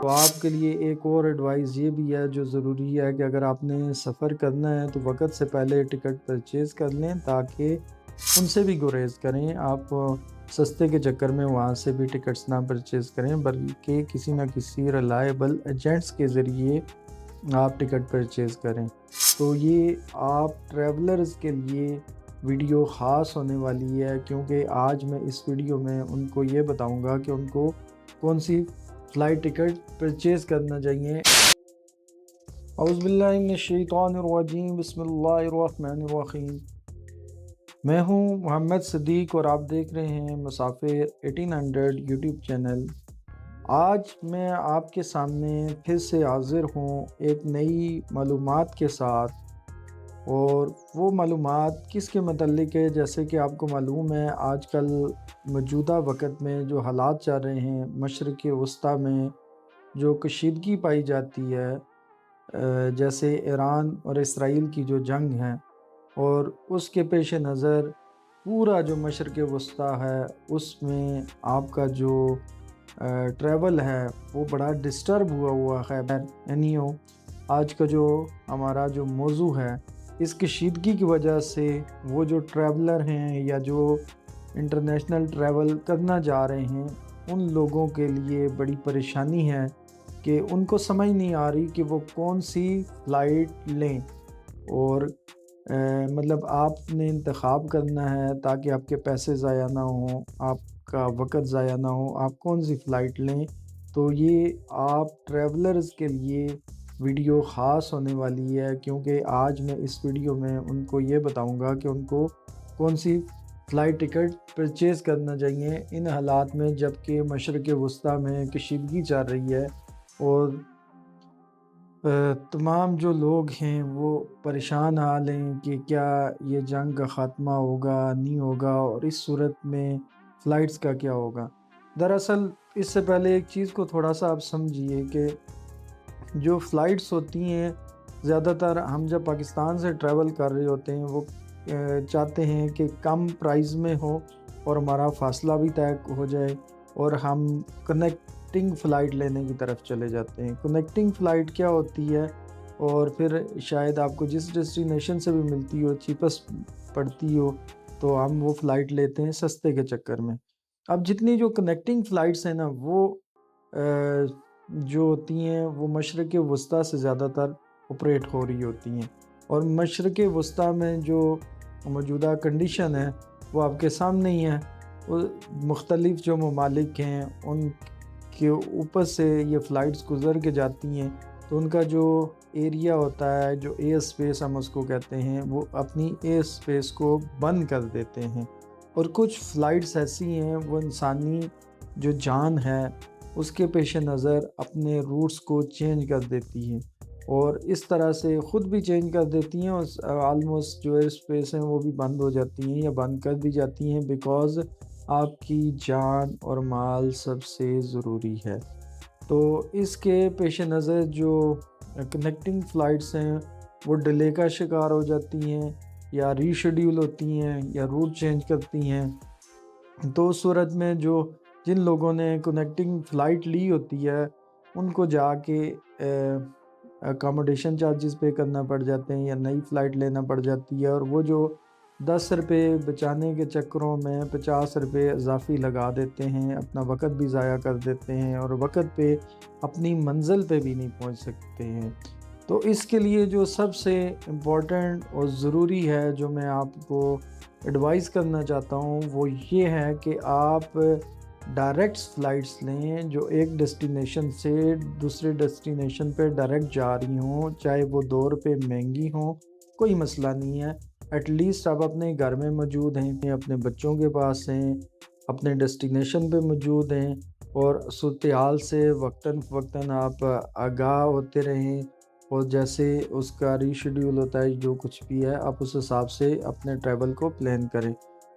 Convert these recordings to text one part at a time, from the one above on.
تو آپ کے لیے ایک اور ایڈوائز یہ بھی ہے جو ضروری ہے کہ اگر آپ نے سفر کرنا ہے تو وقت سے پہلے ٹکٹ پرچیز کر لیں تاکہ ان سے بھی گریز کریں، آپ سستے کے چکر میں وہاں سے بھی ٹکٹس نہ پرچیز کریں بلکہ کسی نہ کسی ریلائبل ایجنٹس کے ذریعے آپ ٹکٹ پرچیز کریں۔ تو یہ آپ ٹریولرز کے لیے ویڈیو خاص ہونے والی ہے، کیونکہ آج میں اس ویڈیو میں ان کو یہ بتاؤں گا کہ ان کو کون سی فلائٹ ٹکٹ پرچیز کرنا چاہیے۔ اعوذ باللہ من الشیطان الرجیم، بسم اللہ الرحمن الرحیم۔ میں ہوں محمد صدیق اور آپ دیکھ رہے ہیں مسافر 1800 یوٹیوب چینل۔ آج میں آپ کے سامنے پھر سے حاضر ہوں ایک نئی معلومات کے ساتھ، اور وہ معلومات کس کے متعلق ہے؟ جیسے کہ آپ کو معلوم ہے آج کل موجودہ وقت میں جو حالات چل رہے ہیں مشرق وسطیٰ میں، جو کشیدگی پائی جاتی ہے، جیسے ایران اور اسرائیل کی جو جنگ ہے، اور اس کے پیش نظر پورا جو مشرق وسطیٰ ہے اس میں آپ کا جو ٹریول ہے وہ بڑا ڈسٹرب ہوا ہے۔ یعنی آج کا جو ہمارا جو موضوع ہے، اس کشیدگی کی وجہ سے وہ جو ٹریولر ہیں یا جو انٹرنیشنل ٹریول کرنا جا رہے ہیں ان لوگوں کے لیے بڑی پریشانی ہے کہ ان کو سمجھ نہیں آ رہی کہ وہ کون سی فلائٹ لیں، اور مطلب آپ نے انتخاب کرنا ہے تاکہ آپ کے پیسے ضائع نہ ہوں، آپ کا وقت ضائع نہ ہو، آپ کون سی فلائٹ لیں۔ تو یہ آپ ٹریولرز کے لیے ویڈیو خاص ہونے والی ہے، کیونکہ آج میں اس ویڈیو میں ان کو یہ بتاؤں گا کہ ان کو کون سی فلائٹ ٹکٹ پرچیز کرنا چاہیے ان حالات میں، جبکہ مشرق وسطیٰ میں کشیدگی چل رہی ہے اور تمام جو لوگ ہیں وہ پریشان حال ہیں کہ کیا یہ جنگ کا خاتمہ ہوگا نہیں ہوگا، اور اس صورت میں فلائٹس کا کیا ہوگا۔ دراصل اس سے پہلے ایک چیز کو تھوڑا سا آپ سمجھیے کہ جو فلائٹس ہوتی ہیں، زیادہ تر ہم جب پاکستان سے ٹریول کر رہے ہوتے ہیں وہ چاہتے ہیں کہ کم پرائز میں ہو اور ہمارا فاصلہ بھی طے ہو جائے، اور ہم کنیکٹنگ فلائٹ لینے کی طرف چلے جاتے ہیں۔ کنیکٹنگ فلائٹ کیا ہوتی ہے؟ اور پھر شاید آپ کو جس ڈیسٹینیشن سے بھی ملتی ہو، چیپسٹ پڑتی ہو، تو ہم وہ فلائٹ لیتے ہیں سستے کے چکر میں۔ اب جتنی جو کنیکٹنگ فلائٹس ہیں نا وہ جو ہوتی ہیں وہ مشرق وسطیٰ سے زیادہ تر آپریٹ ہو رہی ہوتی ہیں، اور مشرق وسطیٰ میں جو موجودہ کنڈیشن ہے وہ آپ کے سامنے ہی ہے۔ وہ مختلف جو ممالک ہیں ان کے اوپر سے یہ فلائٹس گزر کے جاتی ہیں، تو ان کا جو ایریا ہوتا ہے، جو ایئر سپیس ہم اس کو کہتے ہیں، وہ اپنی ایئر سپیس کو بند کر دیتے ہیں، اور کچھ فلائٹس ایسی ہیں وہ انسانی جو جان ہے اس کے پیش نظر اپنے روٹس کو چینج کر دیتی ہیں، اور اس طرح سے خود بھی چینج کر دیتی ہیں، اور آلموسٹ جو ایئر سپیس ہیں وہ بھی بند ہو جاتی ہیں یا بند کر دی جاتی ہیں، بیکاز آپ کی جان اور مال سب سے ضروری ہے۔ تو اس کے پیش نظر جو کنیکٹنگ فلائٹس ہیں وہ ڈیلے کا شکار ہو جاتی ہیں، یا ری شیڈیول ہوتی ہیں، یا روٹ چینج کرتی ہیں۔ تو اس صورت میں جن لوگوں نے کنیکٹنگ فلائٹ لی ہوتی ہے ان کو جا کے اکاموڈیشن چارجز پے کرنا پڑ جاتے ہیں، یا نئی فلائٹ لینا پڑ جاتی ہے، اور وہ جو 10 روپے بچانے کے چکروں میں 50 روپے اضافی لگا دیتے ہیں، اپنا وقت بھی ضائع کر دیتے ہیں، اور وقت پہ اپنی منزل پہ بھی نہیں پہنچ سکتے ہیں۔ تو اس کے لیے جو سب سے امپورٹنٹ اور ضروری ہے جو میں آپ کو ایڈوائز کرنا چاہتا ہوں وہ یہ ہے کہ آپ ڈائریکٹ فلائٹس لیں جو ایک ڈیسٹینیشن سے دوسرے ڈیسٹینیشن پہ ڈائریکٹ جا رہی ہوں، چاہے وہ 2 روپے مہنگی ہوں، کوئی مسئلہ نہیں ہے۔ ایٹ لیسٹ آپ اپنے گھر میں موجود ہیں، اپنے بچوں کے پاس ہیں، اپنے ڈیسٹینیشن پہ موجود ہیں، اور صورتحال سے وقتاً فوقتاً آپ آگاہ ہوتے رہیں، اور جیسے اس کا ری شیڈیول ہوتا ہے جو کچھ بھی ہے آپ اس حساب سے اپنے ٹریول کو پلان کریں۔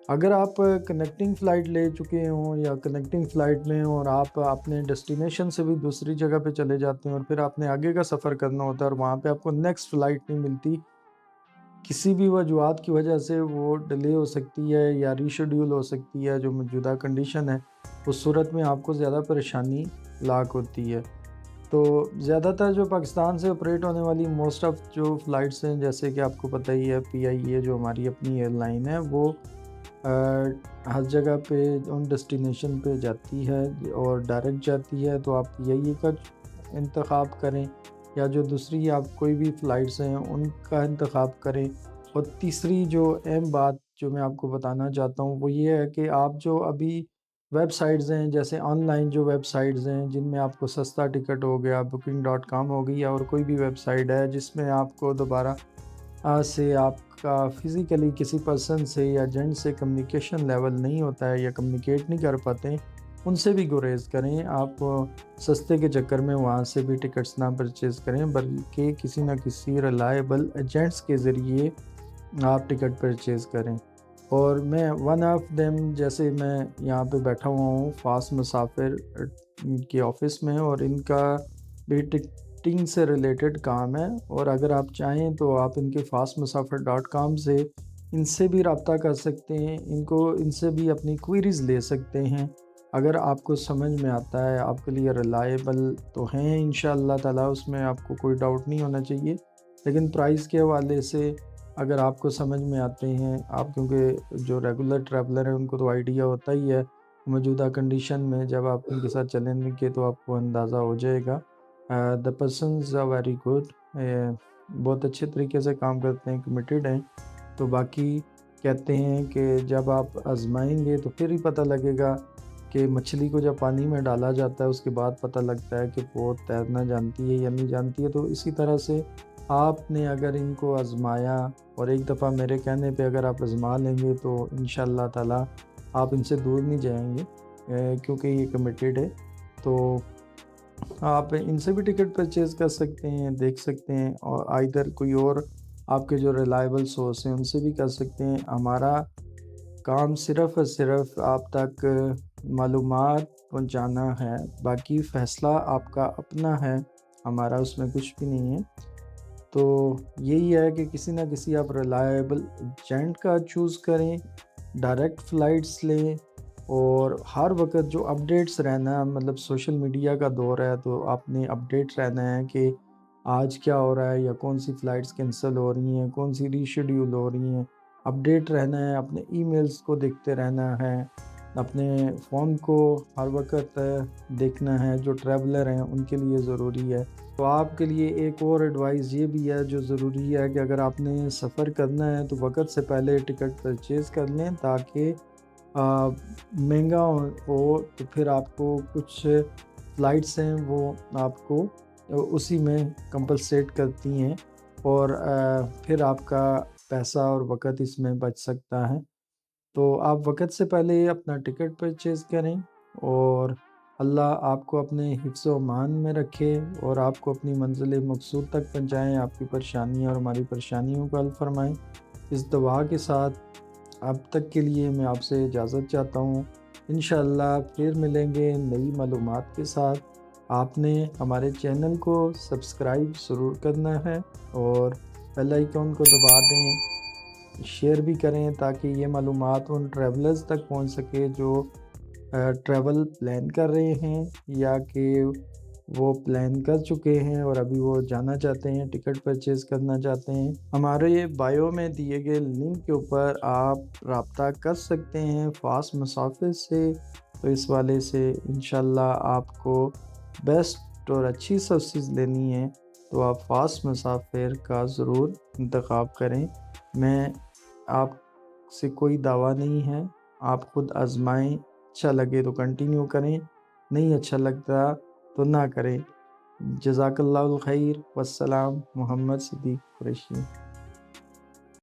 اگر آپ کنیکٹنگ فلائٹ لے چکے ہوں یا کنیکٹنگ فلائٹ میں ہوں اور آپ اپنے ڈیسٹینیشن سے بھی دوسری جگہ پہ چلے جاتے ہیں، اور پھر آپ نے آگے کا سفر کرنا ہوتا ہے اور وہاں پہ آپ کو نیکسٹ فلائٹ نہیں ملتی، کسی بھی وجوہات کی وجہ سے وہ ڈیلے ہو سکتی ہے یا ری شیڈیول ہو سکتی ہے، جو موجودہ کنڈیشن ہے اس صورت میں آپ کو زیادہ پریشانی لاحق ہوتی ہے۔ تو زیادہ تر جو پاکستان سے آپریٹ ہونے والی موسٹ آف جو فلائٹس ہیں، جیسے کہ آپ کو پتہ ہی ہے PIA جو ہماری اپنی ایئر لائن ہے، وہ ہر جگہ پہ ان ڈیسٹینیشن پہ جاتی ہے اور ڈائریکٹ جاتی ہے، تو آپ PIA کا انتخاب کریں، یا جو دوسری آپ کوئی بھی فلائٹس ہیں ان کا انتخاب کریں۔ اور تیسری جو اہم بات جو میں آپ کو بتانا چاہتا ہوں وہ یہ ہے کہ آپ جو ابھی ویب سائٹس ہیں، جیسے آن لائن جو ویب سائٹس ہیں جن میں آپ کو سستا ٹکٹ ہو گیا، booking.com ہو گئی، اور کوئی بھی ویب سائٹ ہے جس میں آپ کو دوبارہ سے آپ کا فزیکلی کسی پرسن سے یا ایجنٹ سے کمیونیکیشن لیول نہیں ہوتا ہے یا کمیونیکیٹ نہیں کر پاتے، ان سے بھی گریز کریں۔ آپ سستے کے چکر میں وہاں سے بھی ٹکٹس نہ پرچیز کریں، بلکہ کسی نہ کسی ریلائبل ایجنٹس کے ذریعے آپ ٹکٹ پرچیز کریں۔ اور میں ون آف دیم، جیسے میں یہاں پہ بیٹھا ہوا ہوں فاسٹ مسافر کے آفس میں، اور ان کا بھی ٹکٹنگ سے ریلیٹڈ کام ہے، اور اگر آپ چاہیں تو آپ ان کے fastmusafir.com سے ان سے بھی رابطہ کر سکتے ہیں، ان سے بھی اپنی کوئریز لے سکتے ہیں۔ اگر آپ کو سمجھ میں آتا ہے، آپ کے لیے ریلائبل تو ہیں انشاءاللہ تعالیٰ، اس میں آپ کو کوئی ڈاؤٹ نہیں ہونا چاہیے، لیکن پرائز کے حوالے سے اگر آپ کو سمجھ میں آتے ہیں، آپ کیونکہ جو ریگولر ٹریولر ہیں ان کو تو آئیڈیا ہوتا ہی ہے موجودہ کنڈیشن میں، جب آپ ان کے ساتھ چلیں گے تو آپ کو اندازہ ہو جائے گا۔ دا پرسنز آر ویری گڈ، بہت اچھے طریقے سے کام کرتے ہیں، کمیٹیڈ ہیں۔ تو باقی کہتے ہیں کہ جب آپ آزمائیں گے تو پھر ہی پتہ لگے گا کہ مچھلی کو جب پانی میں ڈالا جاتا ہے اس کے بعد پتہ لگتا ہے کہ وہ تیرنا جانتی ہے یا نہیں جانتی ہے۔ تو اسی طرح سے آپ نے اگر ان کو آزمایا اور ایک دفعہ میرے کہنے پہ اگر آپ آزما لیں گے تو انشاءاللہ تعالیٰ آپ ان سے دور نہیں جائیں گے، کیونکہ یہ کمیٹیڈ ہے۔ تو آپ ان سے بھی ٹکٹ پرچیز کر سکتے ہیں، دیکھ سکتے ہیں، اور آئدر کوئی اور آپ کے جو ریلائبل سورس ہیں ان سے بھی کر سکتے ہیں۔ ہمارا کام صرف اور صرف آپ تک معلومات پہنچانا ہے، باقی فیصلہ آپ کا اپنا ہے، ہمارا اس میں کچھ بھی نہیں ہے۔ تو یہی ہے کہ کسی نہ کسی آپ ریلائبل ایجنٹ کا چوز کریں، ڈائریکٹ فلائٹس لیں، اور ہر وقت جو اپڈیٹس رہنا، مطلب سوشل میڈیا کا دور ہے تو آپ نے اپڈیٹ رہنا ہے کہ آج کیا ہو رہا ہے، یا کون سی فلائٹس کینسل ہو رہی ہیں، کون سی ری شیڈیول ہو رہی ہیں، اپڈیٹ رہنا ہے، اپنے ای میلز کو دیکھتے رہنا ہے، اپنے فون کو ہر وقت دیکھنا ہے، جو ٹریولر ہیں ان کے لیے ضروری ہے۔ تو آپ کے لیے ایک اور ایڈوائز یہ بھی ہے جو ضروری ہے کہ اگر آپ نے سفر کرنا ہے تو وقت سے پہلے ٹکٹ پرچیز کر لیں، تاکہ مہنگا ہو تو پھر آپ کو کچھ فلائٹس ہیں وہ آپ کو اسی میں کمپلسیٹ کرتی ہیں، اور پھر آپ کا پیسہ اور وقت اس میں بچ سکتا ہے۔ تو آپ وقت سے پہلے اپنا ٹکٹ پرچیز کریں، اور اللہ آپ کو اپنے حفظ و امان میں رکھے اور آپ کو اپنی منزل مقصود تک پہنچائیں، آپ کی پریشانیاں اور ہماری پریشانیوں کو حل فرمائیں۔ اس دعا کے ساتھ اب تک کے لیے میں آپ سے اجازت چاہتا ہوں، انشاءاللہ پھر ملیں گے نئی معلومات کے ساتھ۔ آپ نے ہمارے چینل کو سبسکرائب ضرور کرنا ہے، اور بیل آئیکن کو دبا دیں، شیئر بھی کریں تاکہ یہ معلومات ان ٹریولرز تک پہنچ سکے جو ٹریول پلان کر رہے ہیں، یا کہ وہ پلان کر چکے ہیں اور ابھی وہ جانا چاہتے ہیں، ٹکٹ پرچیز کرنا چاہتے ہیں۔ ہمارے بائیو میں دیے گئے لنک کے اوپر آپ رابطہ کر سکتے ہیں فاسٹ مسافر سے، تو اس والے سے انشاءاللہ آپ کو بیسٹ اور اچھی سروسز لینی ہے تو آپ فاسٹ مسافر کا ضرور انتخاب کریں۔ میں آپ سے کوئی دعویٰ نہیں ہے، آپ خود آزمائیں، اچھا لگے تو کنٹینیو کریں، نہیں اچھا لگتا تو نہ کریں۔ جزاک اللہ الخیر، والسلام، محمد صدیق قریشی۔